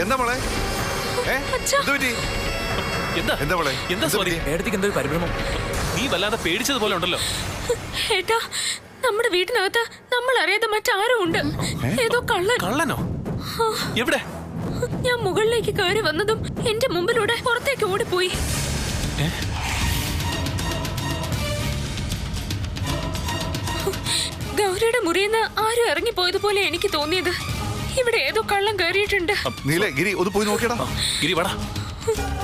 എന്താ മോളെ? പരിഭ്രമം? നീ വല്ലാതെ പേടിച്ചതുപോലെ ഉണ്ടല്ലോ. ഏട്ടാ, നമ്മുടെ വീട്ടിനകത്ത് നമ്മൾ അറിയാതെ മറ്റാരും ഉണ്ട്. ഏതോ കള്ളൻ. കള്ളനോ? എവിടെ? ഞാൻ മുകളിലേക്ക് കയറി വന്നതും എന്റെ മുമ്പിലൂടെ പുറത്തേക്ക് ഓടിപ്പോയി. ഗൗരിയുടെ മുറിയെന്ന് ആരും ഇറങ്ങിപ്പോയതുപോലെ എനിക്ക് തോന്നിയത്. ഇവിടെ ഏതോ കള്ളം കയറിയിട്ടുണ്ട്. ഗിരി ഒന്ന് പോയി നോക്കിയടാ. ഗിരി വാടാ,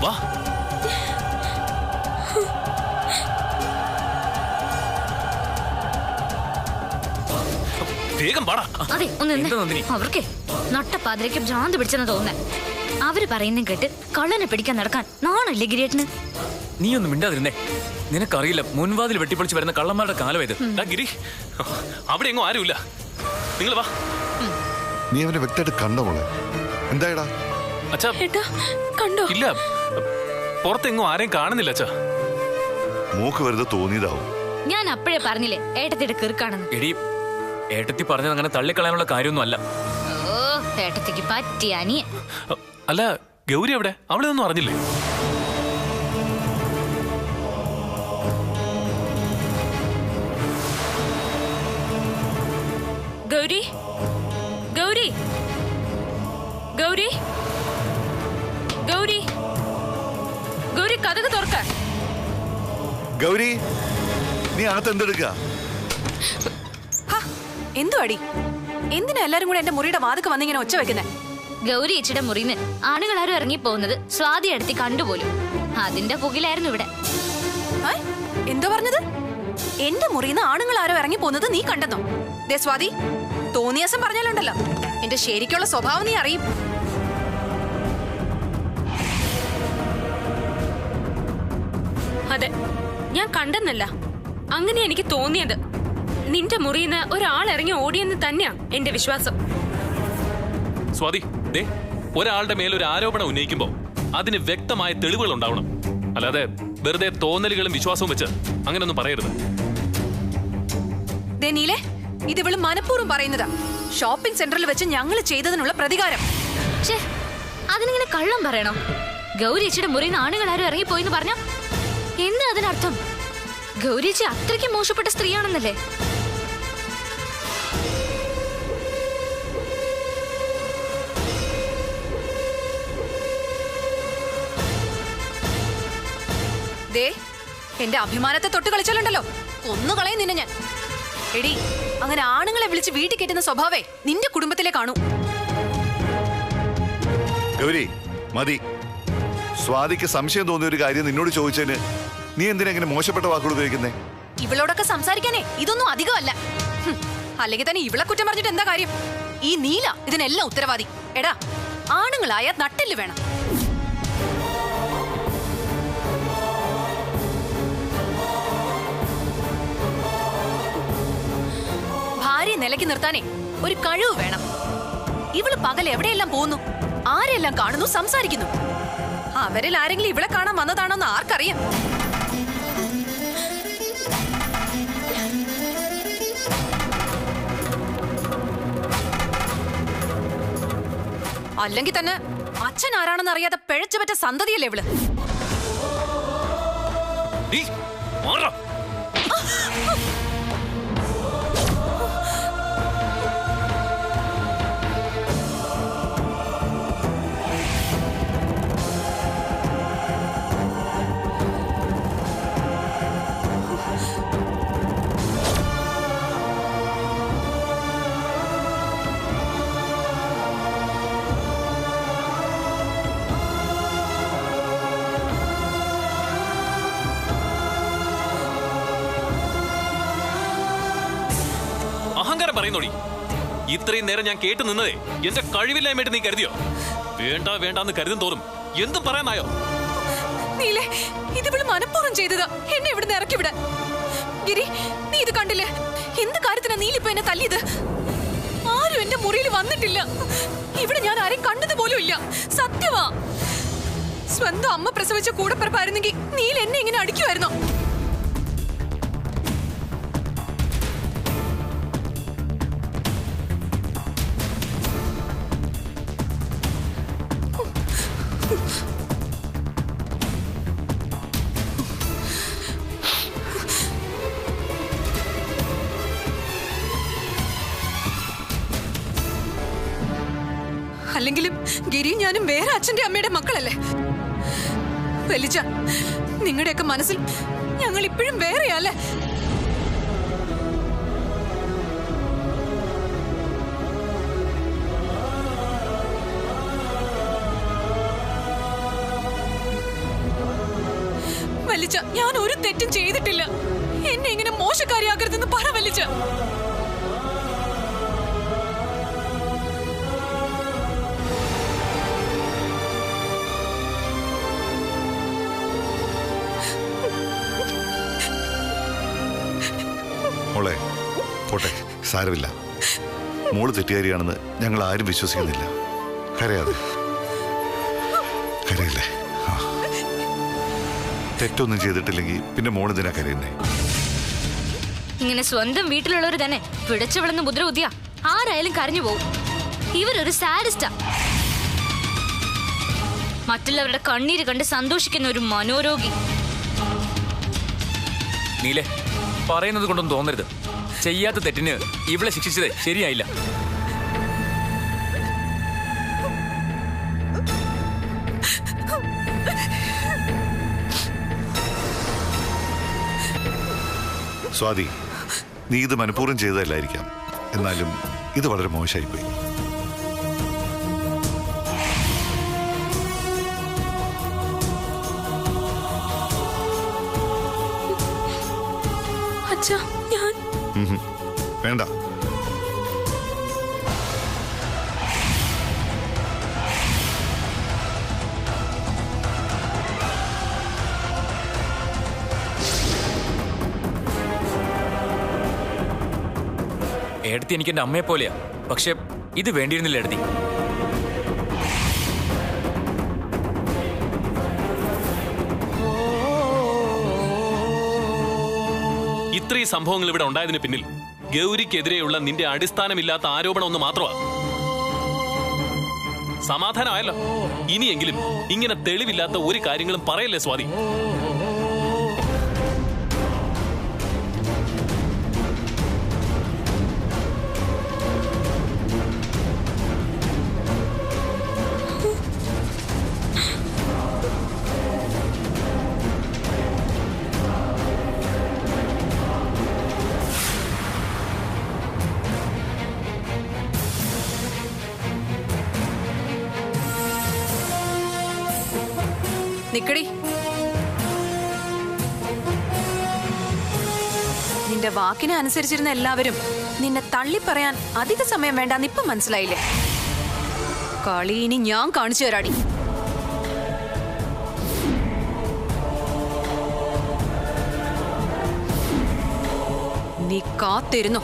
വാ. വേഗം വാടാ. അതെ, അവർക്ക് നട്ടപ്പാതിരയ്ക്ക് ഭ്രാന്ത് പിടിച്ചെന്ന് തോന്നുന്നേ. അവര് പറയുന്നതും കേട്ട് കള്ളനെ പിടിക്കാൻ നടക്കാൻ നാണല്ലേ ഗിരിയേട്ടന്? നീ ഒന്നും മിണ്ടാതിരുന്നേ. നിനക്കറിയില്ല, മുൻവാതിൽ വെട്ടിപ്പൊളിച്ച് വരുന്ന കള്ളന്മാരുടെ കാലം ഇത്. ഗിരി, അവിടെ എങ്ങും ആരുമില്ല. നിങ്ങൾ വാ. നീ അവനെ വ്യക്തമായിട്ട് കണ്ടോ മോളെ? എന്തായടാ? അച്ഛാ കണ്ടോ? ഇല്ല, പുറത്തെങ്ങും ആരെയും കാണുന്നില്ല അച്ഛാ. മൂക്ക് വെറുതെ തോന്നിയതാവും. ഞാൻ അപ്പോഴേ പറഞ്ഞില്ലേ ഏട്ടത്തിയുടെ കിറുക്കാണെന്ന്. എടി, ഏട്ടത്തി പറഞ്ഞത് അങ്ങനെ തള്ളിക്കളയാനുള്ള കാര്യമൊന്നും അല്ല. ഓ, ഏട്ടത്തിക്ക് പറ്റിയ അനിയൻ. അല്ല, ഗൗരി എവിടെ? അവളെ ഒന്നും അറിഞ്ഞില്ലേ? ഗൗരി, ഗൗരി, ഗൗരി, ഗൗരി, ഗൗരി, കതക് തുറക്ക. ഗൗരി, നീ അകത്ത് എന്തെടുക്ക? എന്തുവാടി? എന്തിനാ എല്ലാരും കൂടെ എന്റെ മുറിയുടെ വാതിക്ക് വന്നിങ്ങനെ ഒച്ച വെക്കുന്നേ? ഗൗരി ചേച്ചിയുടെ മുറിന്ന് ആണുങ്ങളാരും ഇറങ്ങി പോകുന്നത് സ്വാതി അടുത്ത് കണ്ടുപോലും. അതിന്റെ പുകിലായിരുന്നു ഇവിടെ. എന്തോ പറഞ്ഞത്? എന്റെ മുറിന്ന് ആണുങ്ങൾ ആരോ ഇറങ്ങി പോകുന്നത് നീ കണ്ടെന്നോ? ദേ സ്വാതി, തോന്നിയാസം പറഞ്ഞാലുണ്ടല്ലോ, എന്റെ ശരിക്കുള്ള സ്വഭാവം നീ അറിയും. അതെ, ഞാൻ കണ്ടെന്നല്ല, അങ്ങനെ എനിക്ക് തോന്നിയത്. നിന്റെ മുറിന്ന് ഒരാൾ ഇറങ്ങി ഓടിയെന്ന് തന്നെയാ എന്റെ വിശ്വാസം. സ്വാതി, ഒരാളുടെ മേലൊരു ആരോപണം ഉന്നയിക്കുമ്പോ അതിന് വ്യക്തമായ തെളിവുകൾ ഉണ്ടാവണം. അല്ലാതെ വെറുതെ തോന്നലുകളും വിശ്വാസവും വെച്ച് അങ്ങനെയൊന്നും പറയരുത്. നീലേ, ഇത് ഇവള് മനഃപൂർവ്വം പറയുന്നതാ. ഷോപ്പിംഗ് സെന്ററിൽ വെച്ച് ഞങ്ങൾ ചെയ്തതിനുള്ള പ്രതികാരം. അതിനിങ്ങനെ കള്ളം പറയണോ? ഗൗരി ചേച്ചിയുടെ മുറിന്ന് ആണുങ്ങൾ ആരും ഇറങ്ങിപ്പോയിന്ന് പറഞ്ഞ എന്താ അതിനർത്ഥം? ഗൗരി ചേച്ചി അത്രയ്ക്ക് മോശപ്പെട്ട സ്ത്രീയാണെന്നല്ലേ? ദേ, എന്റെ അഭിമാനത്തെ തൊട്ട് കളിച്ചാലുണ്ടല്ലോ, കൊന്നു കളയും നിന്നെ ഞാൻ. എടി, അങ്ങനെ ആണുങ്ങളെ വിളിച്ച് വീട്ടിൽ കെട്ടുന്ന സ്വഭാവേ നിന്റെ കുടുംബത്തിലെ കാണൂ. ഗൗരി, മതി. സ്വാതിക്ക് സംശയം തോന്നിയ ഒരു കാര്യം നിന്നോട് ചോദിച്ചതിന് നീ എന്തിനാ ഇങ്ങനെ മോശപ്പെട്ട വാക്കുകൾ ഉപയോഗിക്കുന്നേ? ഇവളോടൊക്കെ സംസാരിക്കാനേ ഇതൊന്നും അധികമല്ല. അല്ലെങ്കിൽ തന്നെ ഇവളെ കുറ്റം പറഞ്ഞിട്ട് എന്താ കാര്യം? ഈ നീല ഇതിനെല്ലാം ഉത്തരവാദി. എടാ, ആണുങ്ങളായ നട്ടെല്ല് വേണം. ഭാര്യയെ നിലയ്ക്ക് നിർത്താനേ ഒരു കഴിവ് വേണം. ഇവള് പകൽ എവിടെയെല്ലാം പോകുന്നു, ആരെല്ലാം കാണുന്നു, സംസാരിക്കുന്നു. അവരിൽ ആരെങ്കിലും ഇവളെ കാണാൻ വന്നതാണോന്ന് ആർക്കറിയാം? അല്ലെങ്കിൽ തന്നെ അച്ഛൻ ആരാണെന്ന് അറിയാതെ പിഴച്ചു പറ്റ സന്തതിയല്ലേ ഇവള്. അഹങ്കാരം പറയുന്നോടി. ഇത്രയും നേരം ഞാൻ കേട്ടു നിന്നതേ എന്റെ കഴിവില്ലായ്മയായിട്ട് നീ കരുതിയോ? വേണ്ട വേണ്ടെന്ന് കരുതും തോറും എന്തും പറയാനായോ? നീലേ, ഇതിവള് മനഃപൂർവ്വം ചെയ്തതാ എന്നെ ഇവിടുന്ന് ഇറക്കി വിടാൻ. ഗിരി, നീ ഇത് കണ്ടില്ലേ? എന്ത് കാര്യത്തിനാ നീലിപ്പോ എന്നെ തല്ലിയത്? ആരും എന്റെ മുറിയിൽ വന്നിട്ടില്ല. ഇവിടെ ഞാൻ ആരെയും കണ്ടത് പോലും ഇല്ല. സത്യമാ. സ്വന്തം അമ്മ പ്രസവിച്ച കൂടപ്പിറപ്പായിരുന്നെങ്കിൽ നീല എന്നെ ഇങ്ങനെ അടിക്കുമായിരുന്നോ? ഗിരി ഞാനും വേറെ അച്ഛന്റെ അമ്മയുടെ മക്കളല്ലേ? വലിച്ച നിങ്ങളുടെയൊക്കെ മനസ്സിൽ ഞങ്ങൾ ഇപ്പോഴും വേറെയല്ലേ? വലിച്ച ഞാൻ ഒരു തെറ്റും ചെയ്തിട്ടില്ല. എന്നെ ഇങ്ങനെ മോശക്കാരിയാക്കരുതെന്ന് പറ വലിച്ച. മോളെ പോട്ടെ, സാരമില്ല. മോള് തെറ്റുകാരിയാണെന്ന് ഞങ്ങൾ ആരും വിശ്വസിക്കുന്നില്ല. കരയാതെ, കരയില്ലേ? തെറ്റൊന്നും ചെയ്തിട്ടില്ലെങ്കിൽ പിന്നെ മോളെന്തിനാ കരയുന്നേ? ഇങ്ങനെ സ്വന്തം വീട്ടിലുള്ളവർ തന്നെ പിടച്ചു വിളന്ന് മുദ്ര കുത്തിയ ആരായാലും കരഞ്ഞു പോവും. ഇവരൊരു സാഡിസ്റ്റാ. മറ്റുള്ളവരുടെ കണ്ണീര് കണ്ട് സന്തോഷിക്കുന്ന ഒരു മനോരോഗി. നീലേ, പറയുന്നത് കൊണ്ടൊന്നും തോന്നരുത്. ചെയ്യാത്ത തെറ്റിന് ഇവളെ ശിക്ഷിച്ചത് ശരിയായില്ല. സ്വാതി, നീ ഇത് മനഃപൂർവ്വം ചെയ്തതല്ലായിരിക്കാം. എന്നാലും ഇത് വളരെ മോശമായിപ്പോയി. അച്ഛാ, ഞാൻ വേണ്ട. ഏടത്തി എനിക്ക് എൻ്റെ അമ്മയെ പോലെയാ. പക്ഷെ ഇത് വേണ്ടിയിരുന്നില്ല ഏടത്തി. ഇത്രയും സംഭവങ്ങൾ ഇവിടെ ഉണ്ടായതിന് പിന്നിൽ ഗൗരിക്കെതിരെയുള്ള നിന്റെ അടിസ്ഥാനമില്ലാത്ത ആരോപണം ഒന്ന് മാത്രമാണ്. സമാധാനമായല്ലോ. ഇനിയെങ്കിലും ഇങ്ങനെ തെളിവില്ലാത്ത ഒരു കാര്യങ്ങളും പറയല്ലേ സ്വാതി. നിക്കടി. നിന്റെ വാക്കിനെ അനുസരിച്ചിരുന്ന എല്ലാവരും നിന്നെ തള്ളിപ്പറയാൻ അധിക സമയം വേണ്ടാന്ന് ഇപ്പം മനസ്സിലായില്ലേ? കളി ഇനി ഞാൻ കാണിച്ചു തരാടി. നീ കാത്തിരുന്നു.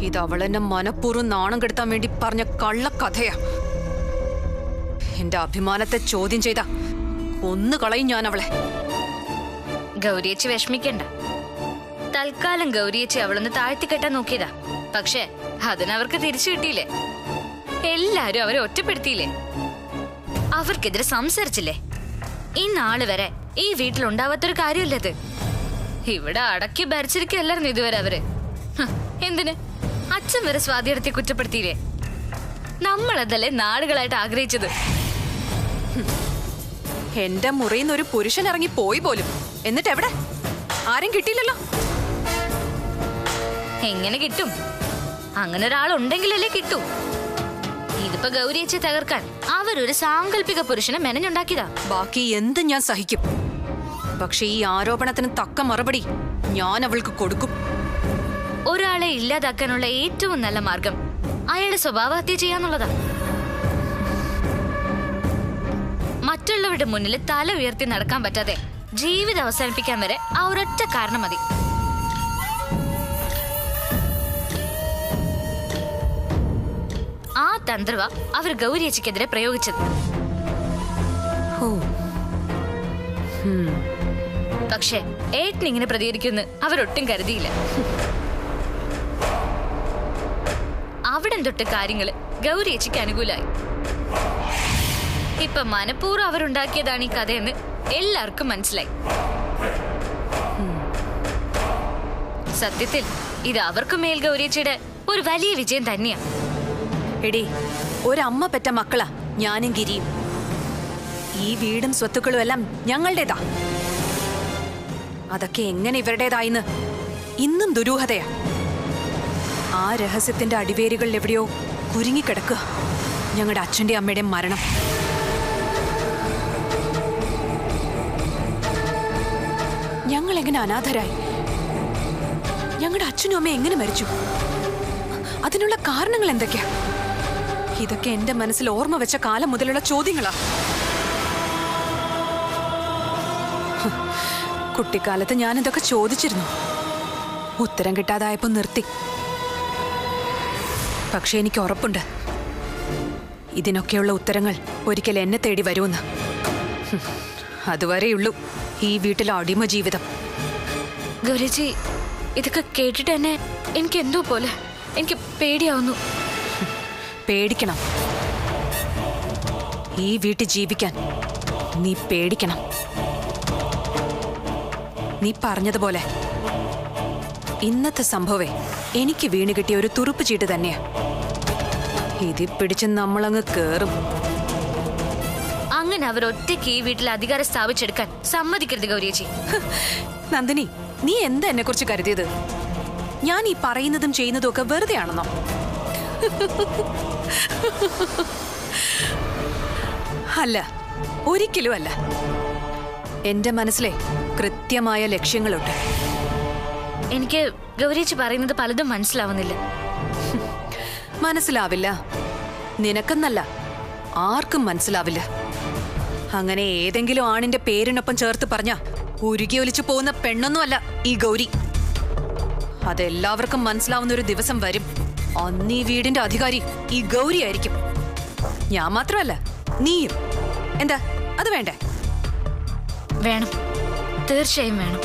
ഇത് അവളെന്നെ മനഃപൂർവ്വം നാണം കെടുത്താൻ വേണ്ടി പറഞ്ഞ കള്ളക്കഥയാ. എന്റെ അഭിമാനത്തെ ചോദ്യം ചെയ്ത ഒന്ന് കളയും ഞാൻ അവളെ. ഗൗരിയേച്ചി വിഷമിക്കണ്ട. തൽക്കാലം ഗൗരിയേച്ചി അവളൊന്ന് താഴ്ത്തിക്കെട്ടാൻ നോക്കിയതാ. പക്ഷെ അതിനവർക്ക് തിരിച്ചു കിട്ടിയില്ലേ? എല്ലാരും അവരെ ഒറ്റപ്പെടുത്തിയില്ലേ? അവർക്കെതിരെ സംസാരിച്ചില്ലേ? ഈ നാള് വരെ ഈ വീട്ടിലുണ്ടാവാത്തൊരു കാര്യമല്ലത്. ഇവിടെ അടക്കി ഭരിച്ചിരിക്കല്ലായിരുന്നു ഇതുവരെ അവര്. എന്തിന്? അച്ഛൻ വരെ സ്വാതിയെടുത്തി കുറ്റപ്പെടുത്തിയില്ലേ? നമ്മളതല്ലേ നാടുകളായിട്ട് ആഗ്രഹിച്ചത്. എന്റെ മുറിയിൽ നിന്ന് ഒരു പുരുഷൻ ഇറങ്ങി പോയി പോലും. എന്നിട്ട് എവിടെ? ആരും കിട്ടിയില്ലല്ലോ. എങ്ങനെ കിട്ടും? അങ്ങനെ ഒരാളുണ്ടെങ്കിലല്ലേ കിട്ടൂ. ഇതിപ്പോ ഗൗരിയേച്ചി തകർക്കാൻ അവരൊരു സാങ്കല്പിക പുരുഷനെ മെനഞ്ഞുണ്ടാക്കിയതാ. ബാക്കി എന്ത് ഞാൻ സഹിക്കും. പക്ഷെ ഈ ആരോപണത്തിന് തക്ക മറുപടി ഞാൻ അവൾക്ക് കൊടുക്കും. ഒരാളെ ഇല്ലാതാക്കാനുള്ള ഏറ്റവും നല്ല മാർഗം അയാളുടെ സ്വഭാവഹത്യ ചെയ്യാന്നുള്ളതാ. മറ്റുള്ളവരുടെ മുന്നിൽ തല ഉയർത്തി നടക്കാൻ പറ്റാതെ ജീവിതം അവസാനിപ്പിക്കാൻ വരെ ആ ഒരൊറ്റ കാരണം മതി. തന്ത്രവ അവർ ഗൗരിയച്ചയ്ക്കെതിരെ പ്രയോഗിച്ചത്. പക്ഷെ ഏട്ടൻ ഇങ്ങനെ പ്രതികരിക്കുമെന്ന് അവരൊട്ടും കരുതിയില്ല. അവിടം തൊട്ട് കാര്യങ്ങള് ഗൗരിയച്ചയ്ക്ക് അനുകൂലമായി. ഇപ്പൊ മനഃപൂർവ്വം അവരുണ്ടാക്കിയതാണ് ഈ കഥയെന്ന് എല്ലാവർക്കും മനസ്സിലായി. സത്യത്തിൽ ഇത് അവർക്ക് മേൽ ഗൗരിയച്ചയുടെ ഒരു വലിയ വിജയം തന്നെയാ. എടി, ഒരമ്മ പെറ്റ മക്കളാ ഞാനും ഗിരിയും. ഈ വീടും സ്വത്തുക്കളും എല്ലാം ഞങ്ങളുടേതാ. അതൊക്കെ എങ്ങനെ ഇവരുടേതായിന്ന് ഇന്നും ദുരൂഹതയാ. ആ രഹസ്യത്തിന്റെ അടിവേരുകളിൽ എവിടെയോ കുരുങ്ങിക്കിടക്കുക ഞങ്ങളുടെ അച്ഛന്റെ അമ്മയുടെയും മരണം. ഞങ്ങൾ എങ്ങനെ അനാഥരായി? ഞങ്ങളുടെ അച്ഛനും അമ്മയും എങ്ങനെ മരിച്ചു? അതിനുള്ള കാരണങ്ങൾ എന്തൊക്കെയാ? ഇതൊക്കെ എന്റെ മനസ്സിൽ ഓർമ്മ വെച്ച കാലം മുതലുള്ള ചോദ്യങ്ങളാ. കുട്ടിക്കാലത്ത് ഞാൻ ഇതൊക്കെ ചോദിച്ചിരുന്നു. ഉത്തരം കിട്ടാതായപ്പോ നിർത്തി. പക്ഷെ എനിക്ക് ഉറപ്പുണ്ട്, ഇതിനൊക്കെയുള്ള ഉത്തരങ്ങൾ ഒരിക്കൽ എന്നെ തേടി വരുമെന്ന്. അതുവരെയുള്ളൂ ഈ വീട്ടിലെ അടിമ ജീവിതം. ഗൗരിജി, ഇതൊക്കെ കേട്ടിട്ട് തന്നെ എനിക്ക് എന്തോ പോലെ എനിക്ക് പേടിയാവുന്നു. പേടിക്കണം. ഈ വീട്ടിൽ ജീവിക്കാൻ നീ പേടിക്കണം. നീ പറഞ്ഞതുപോലെ ഇന്നത്തെ സംഭവേ എനിക്ക് വീണ് കിട്ടിയ ഒരു തുറുപ്പ് ചീട്ട് തന്നെയാ. ഇതിൽ പിടിച്ച് നമ്മളങ്ങ് കേറും. അങ്ങനെ അവർ ഒറ്റയ്ക്ക് ഈ വീട്ടിൽ അധികാരം സ്ഥാപിച്ചെടുക്കാൻ സമ്മതിക്കരുത് ഗൗരിയേച്ചി. നന്ദിനി, നീ എന്താ എന്നെ കുറിച്ച് കരുതിയത്? ഞാൻ ഈ പറയുന്നതും ചെയ്യുന്നതും ഒക്കെ വെറുതെ ആണെന്നോ? അല്ല, ഒരിക്കലും അല്ല. എന്റെ മനസ്സിലെ കൃത്യമായ ലക്ഷ്യങ്ങളുണ്ട്. എനിക്ക് ഗൗരിയേച്ചി പറയുന്നത് പലതും മനസ്സിലാവുന്നില്ല. മനസ്സിലാവില്ല. നിനക്കെന്നല്ല, ആർക്കും മനസ്സിലാവില്ല. അങ്ങനെ ഏതെങ്കിലും ആണിന്റെ പേരിനൊപ്പം ചേർത്ത് പറഞ്ഞ ഉരുകി ഒലിച്ചു പോകുന്ന പെണ്ണൊന്നുമല്ല ഈ ഗൗരി. അതെല്ലാവർക്കും മനസ്സിലാവുന്ന ഒരു ദിവസം വരും. അന്ന് ഈ വീടിന്റെ അധികാരി ഈ ഗൗരി ആയിരിക്കും. ഞാൻ മാത്രമല്ല, നീയും. എന്താ, അത് വേണ്ടേ? വേണം, തീർച്ചയായും വേണം.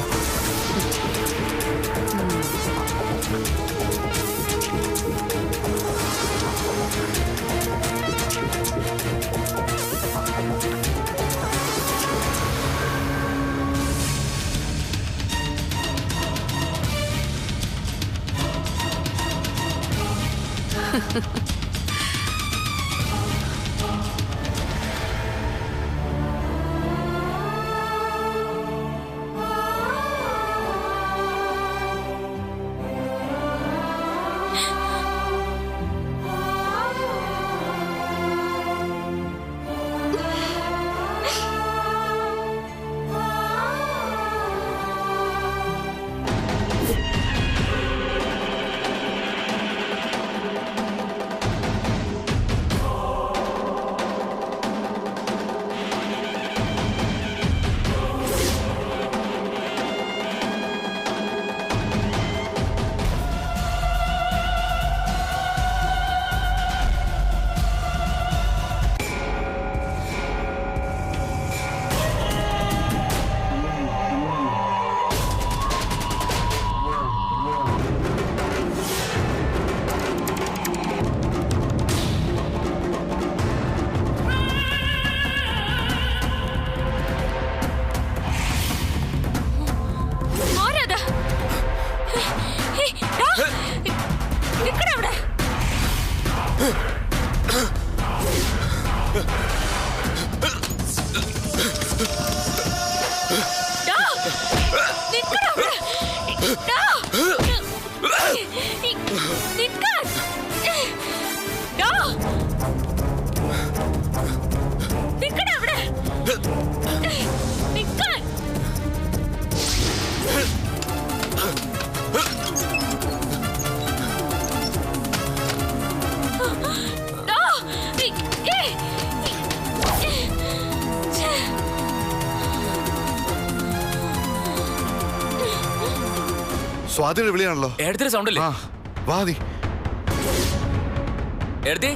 സ്വാതിയുടെ വിളിയാണല്ലോ. എടുത്തൊരു സൗണ്ട് അല്ലേ? വാതി. എടുത്തേ,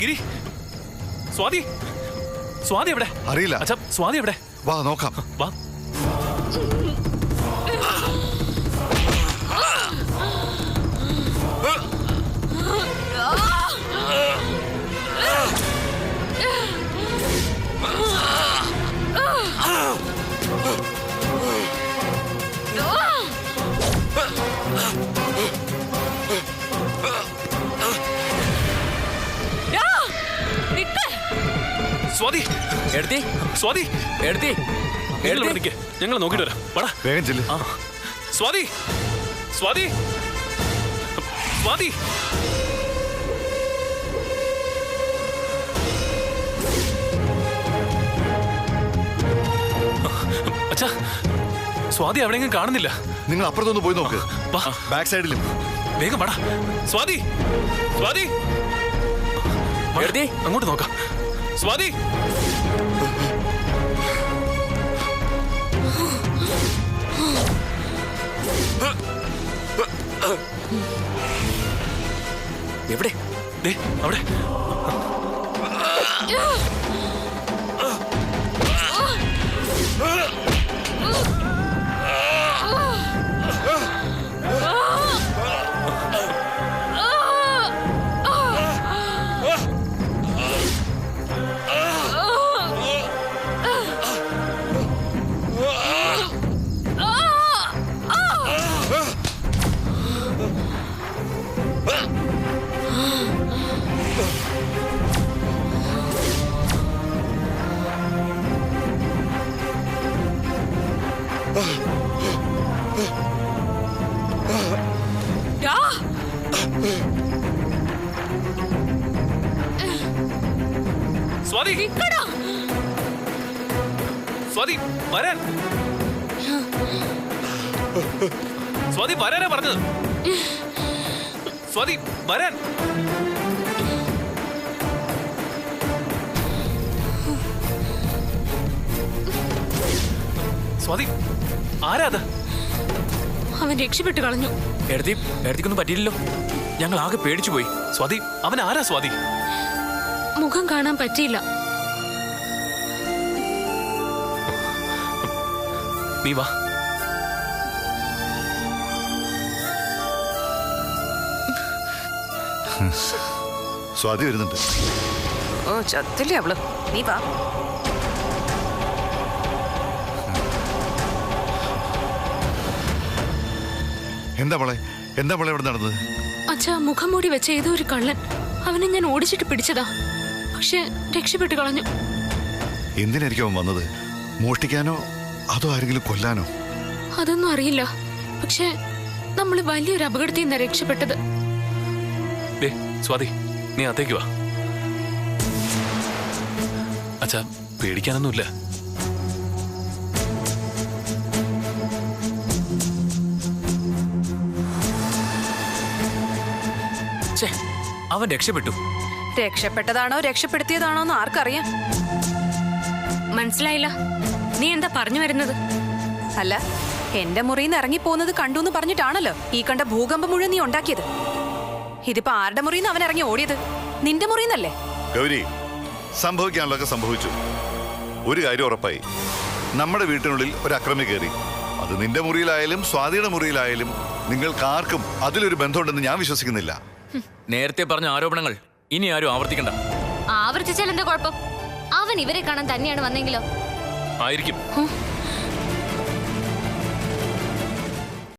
ഗിരി, സ്വാതി, സ്വാതി എവിടെ? അറിയില്ല. അച്ഛാ, സ്വാതി എവിടെ? വാ നോക്കാം. വാ. സ്വാതി, എടുത്തി സ്വാതി, എടുത്തി ഞങ്ങൾ നോക്കിട്ട് വരാം. വാടാ, വേഗം ചെല്ലു. സ്വാതി, സ്വാതി, സ്വാതി. അച്ഛാ, സ്വാതി എവിടെയെങ്കിലും കാണുന്നില്ല. നിങ്ങൾ അപ്പുറത്തൊന്ന് പോയി നോക്ക്. വാ, ബാക്ക് സൈഡിലും. വേഗം വാടാ. സ്വാതി, സ്വാതി, എടുത്തി അങ്ങോട്ട് നോക്കാം. സ്വാതി, എവിടെ? ദേ അവിടെ. സ്വാതി, സ്വാതി വരാൻ. സ്വാതി വരാനാ പറഞ്ഞത്. സ്വാതി വരാൻ. സ്വാതി, ആരാ അത്? അവൻ രക്ഷപ്പെട്ടു കളഞ്ഞു. എടുത്തിക്കൊന്നും പറ്റിയില്ലല്ലോ. ഞങ്ങൾ ആകെ പേടിച്ചു പോയി. സ്വാതി, അവൻ ആരാ? സ്വാതി, മുഖം കാണാൻ പറ്റിയില്ല. നീ വാ. സ്വാതി വരുന്നുണ്ട്. ഓ ചത്തില്ലേ അവള്. നീ വാ. എന്താ മോളെ ഇവിടെ നടന്നത്? അച്ഛാ, മുഖം മൂടി വെച്ച ഏതോ ഒരു കള്ളൻ. അവനെ ഞാൻ ഓടിച്ചിട്ട് പിടിച്ചതാ. പക്ഷെ രക്ഷപ്പെട്ടു കളഞ്ഞു. എന്തിനായിരിക്കും അവൻ വന്നത്? മോഷ്ടിക്കാനോ അതോ ആരെങ്കിലും കൊല്ലാനോ? അതൊന്നും അറിയില്ല. പക്ഷെ നമ്മൾ വലിയൊരു അപകടത്തിൽ നിന്നാ രക്ഷപ്പെട്ടത്. ദേ സ്വാതി, നീ അകത്തേക്ക് വാ. അച്ഛാ, പേടിക്കാനൊന്നുമില്ല. അവൻ രക്ഷപ്പെട്ടു. രക്ഷപ്പെട്ടതാണോ രക്ഷപ്പെടുത്തിയതാണോ എന്ന് ആർക്കറിയാം? മനസ്സിലായില്ല, നീ എന്താ പറഞ്ഞു വരുന്നത്? അല്ല, എന്റെ മുറിയിൽ നിന്ന് ഇറങ്ങി പോകുന്നത് കണ്ടു എന്ന് പറഞ്ഞിട്ടാണല്ലോ ഈ കണ്ട ഭൂകമ്പം മുഴുവൻ നീ ഉണ്ടാക്കിയത്. ഇതിപ്പോ ആരുടെ മുറിയിൽ നിന്ന് അവൻ ഇറങ്ങി ഓടിയത്? നിന്റെ മുറിയിൽ നിന്നല്ലേ? ഗൗരി, സംഭവിക്കാനുള്ളതൊക്കെ സംഭവിച്ചു. ഒരു കാര്യം ഉറപ്പായി, നമ്മുടെ വീട്ടിനുള്ളിൽ ഒരു അക്രമി കയറി. അത് നിന്റെ മുറിയിലായാലും സ്വാതിയുടെ മുറിയിലായാലും നിങ്ങൾക്ക് ആർക്കും അതിലൊരു ബന്ധമുണ്ടെന്ന് ഞാൻ വിശ്വസിക്കുന്നില്ല. നേരത്തെ പറഞ്ഞ ആരോപണങ്ങൾ ഇനി ആരും ആവർത്തിക്കണ്ട. ആവർത്തിച്ചാൽ എന്താ കുഴപ്പം? അവൻ ഇവരെ കാണാൻ തന്നെയാണ് വന്നെങ്കിലോ? ആയിരിക്കും.